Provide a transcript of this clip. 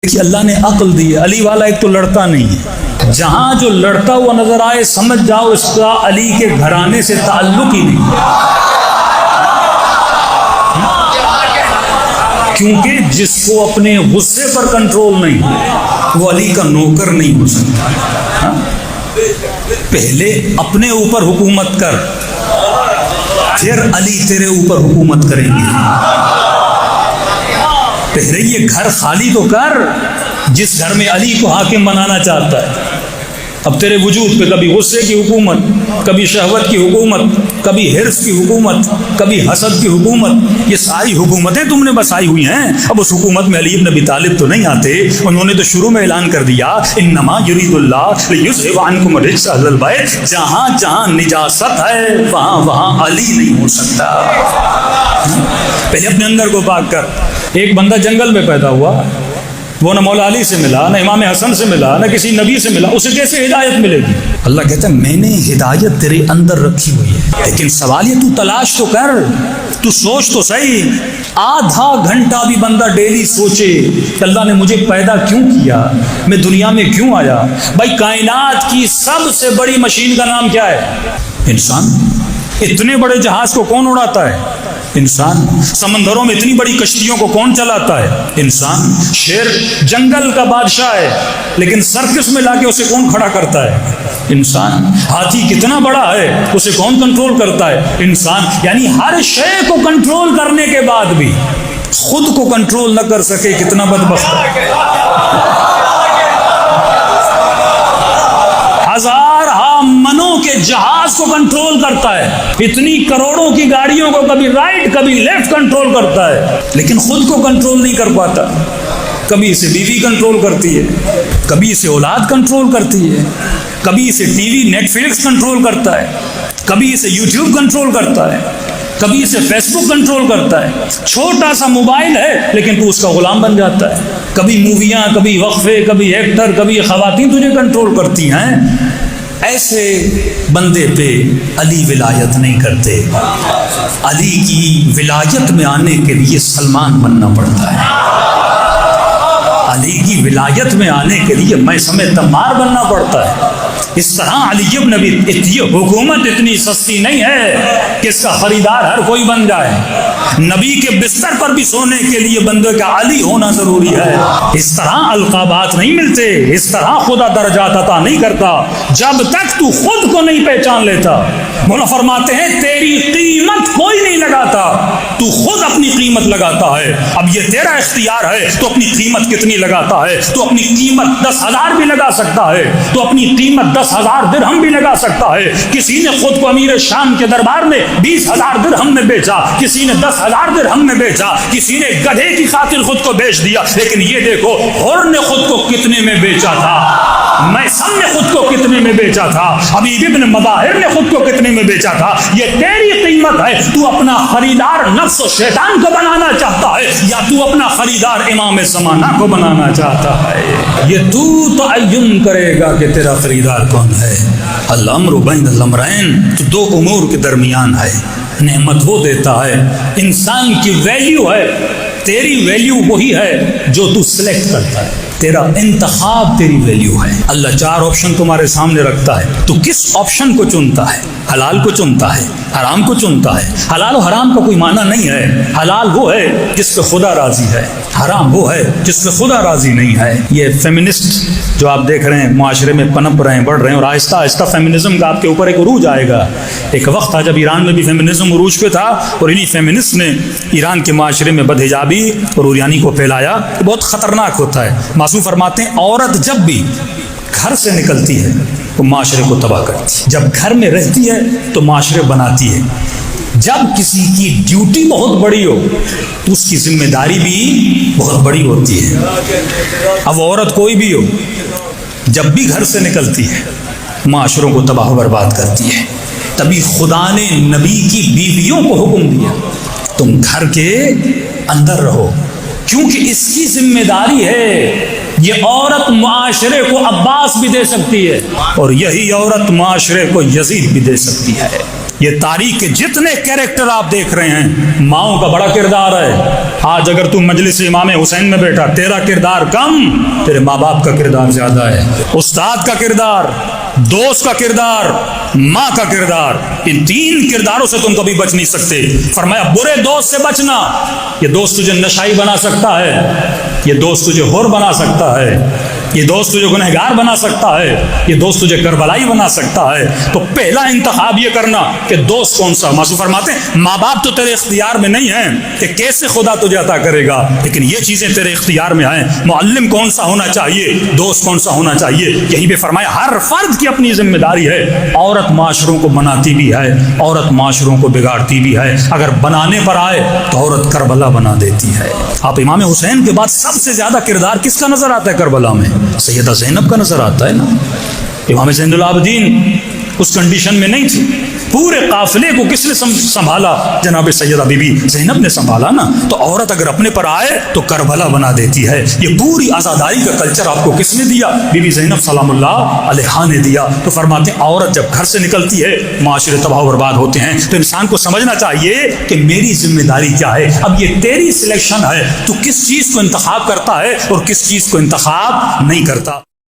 کہ اللہ نے عقل دی ہے. علی والا ایک تو لڑتا نہیں ہے، جہاں جو لڑتا ہوا نظر آئے سمجھ جاؤ اس کا علی کے گھرانے سے تعلق ہی نہیں، کیونکہ جس کو اپنے غصے پر کنٹرول نہیں وہ علی کا نوکر نہیں ہو سکتا. پہلے اپنے اوپر حکومت کر، پھر علی تیرے اوپر حکومت کریں گے. پہلے یہ گھر خالی تو کر جس گھر میں علی کو حاکم بنانا چاہتا ہے. اب تیرے وجود پہ کبھی غصے کی حکومت، کبھی شہوت کی حکومت، کبھی حرص کی حکومت، کبھی حسد کی حکومت، یہ ساری حکومتیں تم نے بسائی ہوئی ہیں. اب اس حکومت میں علی بن ابی طالب تو نہیں آتے. انہوں نے تو شروع میں اعلان کر دیا انما یرید اللہ لیذھب عنکم الرجس اہل البیت. جہاں جہاں نجاست ہے وہاں وہاں علی نہیں ہو سکتا. پہلے اپنے اندر کو پاک کر. ایک بندہ جنگل میں پیدا ہوا، وہ نہ مولا علی سے ملا، نہ امام حسن سے ملا، نہ کسی نبی سے ملا، اسے کیسے ہدایت ملے گی؟ اللہ کہتا ہے میں نے ہدایت تیرے اندر رکھی ہوئی ہے، لیکن سوال یہ تو تلاش تو کر، تو سوچ تو صحیح. آدھا گھنٹہ بھی بندہ ڈیلی سوچے کہ اللہ نے مجھے پیدا کیوں کیا، میں دنیا میں کیوں آیا. بھائی کائنات کی سب سے بڑی مشین کا نام کیا ہے؟ انسان. اتنے بڑے جہاز کو کون اڑاتا ہے؟ انسان. سمندروں میں اتنی بڑی کشتیوں کو کون چلاتا ہے؟ انسان. شیر جنگل کا بادشاہ ہے لیکن سرکس میں لا کے اسے کون کھڑا کرتا ہے؟ انسان. ہاتھی کتنا بڑا ہے اسے کون کنٹرول کرتا ہے؟ انسان. یعنی ہر شے کو کنٹرول کرنے کے بعد بھی خود کو کنٹرول نہ کر سکے کتنا بدبخت ہے. منوں کے جہاز کو کنٹرول کرتا ہے، اتنی کروڑوں کی گاڑیوں کو کبھی رائٹ کبھی لیفٹ کنٹرول کرتا ہے، لیکن خود کو کنٹرول نہیں کر پاتا. کبھی اسے بیوی کنٹرول کرتی ہے، کبھی اسے اولاد کنٹرول کرتی ہے، کبھی اسے T V Netflix control کرتا ہے، کبھی اسے یوٹیوب کنٹرول کرتا ہے، کبھی اسے فیس بک کنٹرول کرتا ہے. چھوٹا سا موبائل ہے لیکن تو اس کا غلام بن جاتا ہے. کبھی موویاں، کبھی وقفے، کبھی ایکٹر، کبھی خواتین تجھے کنٹرول کرتی ہیں. ایسے بندے پہ علی ولایت نہیں کرتے. علی کی ولایت میں آنے کے لیے سلمان بننا پڑتا ہے. علی کی ولایت میں آنے کے لیے میثم تمار بننا پڑتا ہے. اس طرح علی بن ابی یہ حکومت اتنی سستی نہیں ہے کہ اس کا خریدار ہر کوئی بن جائے. نبی کے بستر پر بھی سونے کے لیے بندے کا علی ہونا ضروری ہے. اس طرح القابات نہیں ملتے، اس طرح خدا درجات عطا نہیں کرتا جب تک تو خود کو نہیں پہچان لیتا. مولا فرماتے ہیں تیری قیمت کوئی نہیں لگاتا، تو خود اپنی قیمت لگاتا ہے. اب یہ تیرا اختیار ہے تو اپنی قیمت کتنی لگاتا ہے. تو اپنی قیمت 10,000 بھی لگا سکتا ہے، تو اپنی قیمت 10,000 درہم بھی لگا سکتا ہے. کسی نے خود کو امیر شام کے دربار میں 20,000 درہم میں بیچا، کسی نے 10,000 درہم میں بیچا، کسی نے گدھے کی خاطر خود کو بیچ دیا. لیکن یہ دیکھو حر نے خود کو کتنے میں بیچا تھا، میثم نے خود کو کتنے میں بیچا تھا، حبیب ابن مظاہر نے خود کو کتنے میں بیچا تھا. یہ تیری قیمت ہے. تو اپنا خریدار نفس و شیطان کو بنانا چاہتا ہے یا تو اپنا خریدار امام زمانہ کو بنانا چاہتا ہے؟ یہ تو تعین کرے گا کہ تیرا خریدار کون ہے. الامر بین الامرین، تو دو امور کے درمیان ہے. نعمت وہ دیتا ہے، انسان کی ویلیو ہے، تیری ویلیو وہی ہے جو تو سلیکٹ کرتا ہے. تیرا انتخاب تیری ویلیو ہے. اللہ 4 آپشن تمہارے سامنے رکھتا ہے، تو کس آپشن کو چنتا ہے؟ حلال کو چنتا ہے، حرام کو چنتا ہے. حلال و حرام کا کوئی معنی نہیں ہے. حلال وہ ہے جس پہ خدا راضی ہے، حرام وہ ہے جس پہ خدا راضی نہیں ہے. یہ فیمنسٹ جو آپ دیکھ رہے ہیں معاشرے میں پنپ رہے ہیں، بڑھ رہے ہیں، اور آہستہ آہستہ فیمنزم کا آپ کے اوپر ایک عروج آئے گا. ایک وقت تھا جب ایران میں بھی فیمنزم عروج پہ تھا، اور انہی فیمنسٹ نے ایران کے معاشرے میں بدحجابی اور عریانی کو پھیلایا. بہت خطرناک ہوتا ہے. معصوم فرماتے ہیں عورت جب بھی گھر سے نکلتی ہے تو معاشرے کو تباہ کرتی ہے، جب گھر میں رہتی ہے تو معاشرے بناتی ہے. جب کسی کی ڈیوٹی بہت بڑی ہو تو اس کی ذمہ داری بھی بہت بڑی ہوتی ہے. اب عورت کوئی بھی ہو، جب بھی گھر سے نکلتی ہے معاشروں کو تباہ و برباد کرتی ہے. تبھی خدا نے نبی کی بیویوں کو حکم دیا تم گھر کے اندر رہو، کیونکہ اس کی ذمہ داری ہے یہ عورت معاشرے کو عباس بھی دے سکتی ہے، اور یہی عورت معاشرے کو یزید بھی دے سکتی ہے۔ یہ تاریخ کے جتنے کیریکٹر آپ دیکھ رہے ہیں، ماؤں کا بڑا کردار ہے۔ آج اگر تم مجلس امام حسین میں بیٹھا، تیرا کردار کم، تیرے ماں باپ کا کردار زیادہ ہے، استاد کا کردار، دوست کا کردار، ماں کا کردار۔ ان تین کرداروں سے تم کبھی بچ نہیں سکتے۔ فرمایا برے دوست سے بچنا، یہ دوست تجھے نشائی بنا سکتا ہے، یہ دوست تجھے ہور بنا سکتا ہے، یہ دوست تجھے گنہگار بنا سکتا ہے، یہ دوست تجھے کربلائی بنا سکتا ہے۔ تو پہلا انتخاب یہ کرنا کہ دوست کون سا۔ معصوم فرماتے ہیں ماں باپ تو تیرے اختیار میں نہیں ہیں کہ کیسے خدا تجھے عطا کرے گا، لیکن یہ چیزیں تیرے اختیار میں ہیں۔ معلم کون سا ہونا چاہیے، دوست کون سا ہونا چاہیے، یہی پہ فرمایا ہر فرد کی اپنی ذمہ داری ہے۔ عورت معاشروں کو بناتی بھی ہے، عورت معاشروں کو بگاڑتی بھی ہے۔ اگر بنانے پر آئے تو عورت کربلا بنا دیتی ہے۔ آپ امام حسین کے بعد سب سے زیادہ کردار کس کا نظر آتا ہے کربلا میں؟ سیدہ زینب کا نظر آتا ہے نا۔ امام زین العابدین اس کنڈیشن میں نہیں تھی، پورے قافلے کو کس نے سنبھالا؟ جناب سیدہ بی بی زینب نے سنبھالا نا۔ تو عورت اگر اپنے پر آئے تو کربلا بنا دیتی ہے۔ یہ پوری آزاداری کا کلچر آپ کو کس نے دیا؟ بی بی زینب سلام اللہ علیہا نے دیا۔ تو فرماتے ہیں عورت جب گھر سے نکلتی ہے معاشرے تباہ و برباد ہوتے ہیں۔ تو انسان کو سمجھنا چاہیے کہ میری ذمہ داری کیا ہے۔ اب یہ تیری سلیکشن ہے، تو کس چیز کو انتخاب کرتا ہے اور کس چیز کو انتخاب نہیں کرتا۔